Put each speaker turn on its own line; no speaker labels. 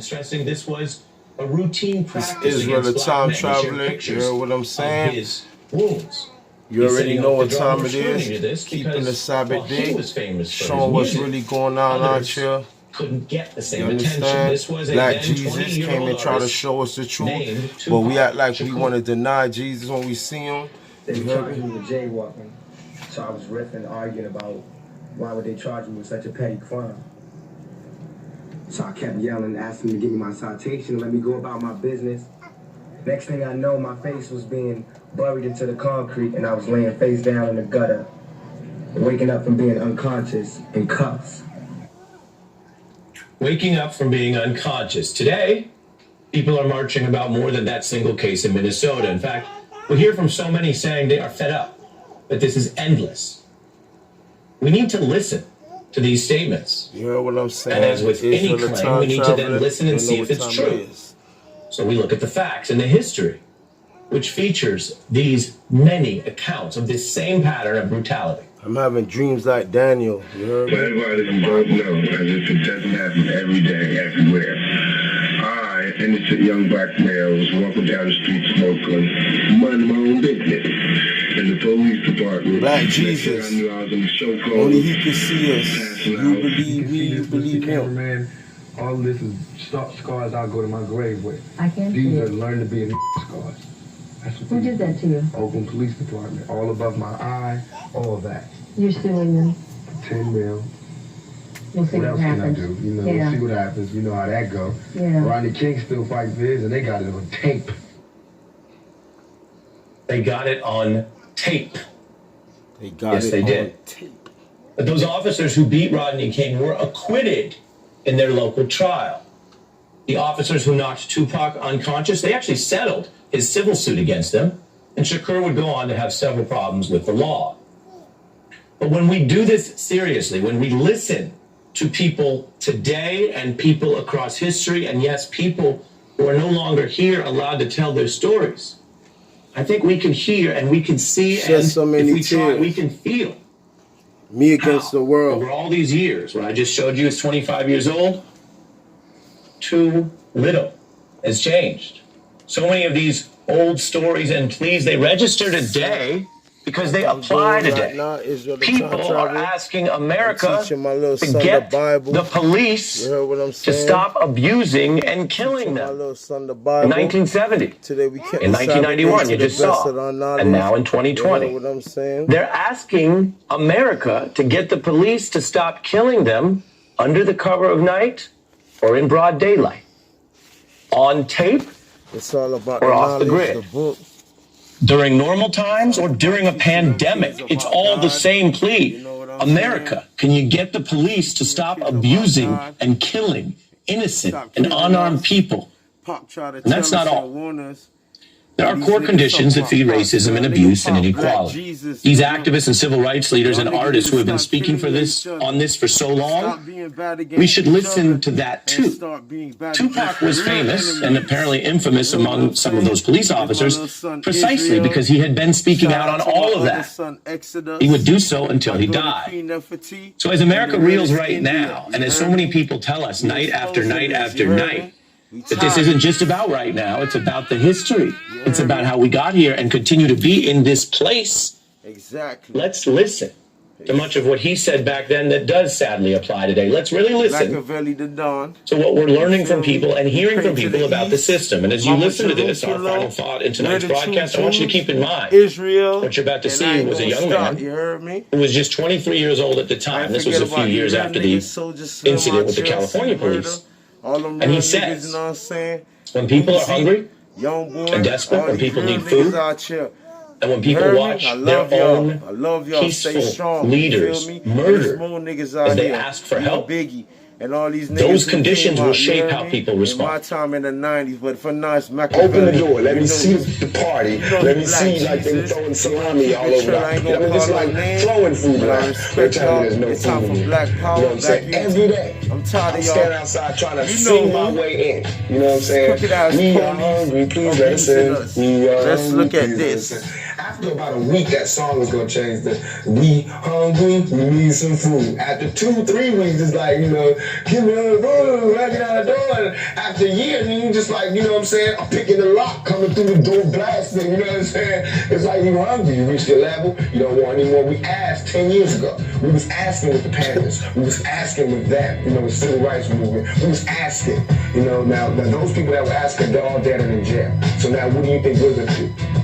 stressing this was a routine practice.
This Israel, the
against
time
black men. He shared
traveler. You
pictures
hear what I'm
of
saying?
his wounds.
You
He's
already
sitting
know
off
what
the drum.
time
We're
it
screwing you
is.
this
Keeping
because,
the Sabbath
while he
day.
was famous for
Showing
his
what's
music,
really going on out
others
here.
couldn't get the same
You
attention.
understand?
This was a
Black
then
Jesus
20-year-old
came and tried to
artist
show us the truth,
named
but we
Tupac
act like we
Shakur.
want to deny Jesus when we see him.
They
You
were
heard
charging
me?
me with jaywalking. So I was riffing, arguing about why would they charge me with such a petty crime. So I kept yelling, asking them to give me my citation, let me go about my business. Next thing I know, my face was being buried into the concrete and I was laying face down in the gutter, waking up from being unconscious in cuffs.
Waking up from being unconscious. Today, people are marching about more than that single case in Minnesota. In fact, we hear from so many saying they are fed up, that this is endless. We need to listen to these statements.
You heard what I'm saying?
And as with any
Israel, the
claim,
time
we need to then
traveler.
listen and
You know
see if
what
it's
time
true.
it is.
So we look at the facts and the history, which features these many accounts of this same pattern of brutality.
I'm having dreams like Daniel. You heard
For
me?
everybody who don't know, as if it doesn't happen every day, everywhere. I, innocent young black male, was walking down the street smoking, minding my own business. In the police department,
Black
next thing
Jesus.
I knew I was in the chauffeur.
Only he can see us.
passing
You
out.
believe me, you believe him.
Cameraman, all this is scars I'll go to my grave with.
I can't see
These are
it.
learn to be a scars. That's what
Who
these
did that to you?
Oakland Police Department, all above my eye, all that.
You're suing them.
10 mil.
We'll see
What
what
else can I
happens.
do? You know,
Yeah.
we'll see what happens. You know how that go.
Yeah.
Rodney King still fighting for his, and they got it on tape.
They got it on tape.
They got
Yes,
it
they
on
did.
tape.
But those officers who beat Rodney King were acquitted in their local trial. The officers who knocked Tupac unconscious, they actually settled his civil suit against them, and Shakur would go on to have several problems with the law. But when we do this seriously, when we listen to people today and people across history, and yes, people who are no longer here allowed to tell their stories, I think we can hear and we can see,
Shed
and
so many
if we try,
tears.
we can feel
Me against
how,
the world.
over all these years, what I just showed you is 25 years old, too little has changed. So many of these old stories and pleas, they register today because they apply today. People are asking America
teaching my little
to
son
get
the Bible.
the police
You heard what I'm
to
saying?
stop abusing and killing
My
them.
little son the
In
Bible.
1970,
Today we kept
in
the Sabbath
1991,
day
you
to the
just
best
saw,
of our knowledge.
and now in
You
2020.
heard what I'm saying?
They're asking America to get the police to stop killing them under the cover of night or in broad daylight. On tape,
It's all about
Or
the
off the
knowledge,
grid.
the book.
during normal times or during a pandemic. It's all the same plea. America, can you get the police to stop abusing and killing innocent and unarmed people?
Pop try to
And that's
tell
not
us
all.
and warn us.
There are core conditions that feed racism and abuse and inequality. These activists and civil rights leaders and artists who have been speaking for this on this for so long, we should listen to that too. Tupac was famous and apparently infamous among some of those police officers precisely because he had been speaking out on all of that. He would do so until he died. So as America reels right now, and as so many people tell us night after night after night, that this isn't just about right now, it's about the history. It's about how we got here and continue to be in this place.
Exactly.
Let's listen to much of what he said back then that does sadly apply today. Let's really listen
Machiavelli the Don.
to what we're learning from people and hearing from people about the system. And as you listen to this, our final thought in tonight's broadcast, I want you to keep in mind
Israel.
what you're about to
and I
see
ain't
was a
gonna
young
stop,
man
you heard me?
who was just 23 years old at the time. This was a few years after the incident with the California police. And he says,
you know what I'm saying?
when people are hungry
Young boy,
and desperate,
all
when
these
people
real
need
niggas
food,
out here.
and when
You
people
heard me?
watch
I
their
love y'all.
own
I love y'all. Stay
peaceful
strong.
leaders
You feel me?
murdered
There's more niggas out
as they
here.
ask for
You
help,
Biggie and all these niggas
those
who
conditions
came
will
out, you
shape
heard
how
me?
people
In my
respond.
time in the 90s, but for now it's Machiavelli.
Open the door. Let me
You know,
see the party.
you know
Let me
Black
see like them
Jesus.
throwing salami all over.
Sure, I ain't
I
gonna
mean, it's
call
like
no name,
throwing food
but I
around.
respect
Every time
y'all.
there's no
It's time
food
for
in it.
Black Power,
You know what I'm saying?
Black
Every day.
I'm tired
I'm
of y'all.
standing outside trying to
You
sing
know
my
me.
way in. You know what I'm saying?
Crooked ass
We are
police
hungry, please
abusing
listen.
us.
We are
Let's
hungry,
look at
please
this.
listen. after about a week, that song was gonna change. We hungry, we need some food. After 2-3 weeks, it's like, you know, give me the food, I get out the door. And after a year, then you just like, you know what I'm saying? I'm picking the lock, coming through the door, blasting. You know what I'm saying? It's like you hungry. You reach your level, you don't want any more. We asked 10 years ago. We was asking with the Panthers. We was asking with that, you know, the civil rights movement. We was asking, you know. Now those people that were asking, they're all dead and in jail. So now, what do you think we're gonna do?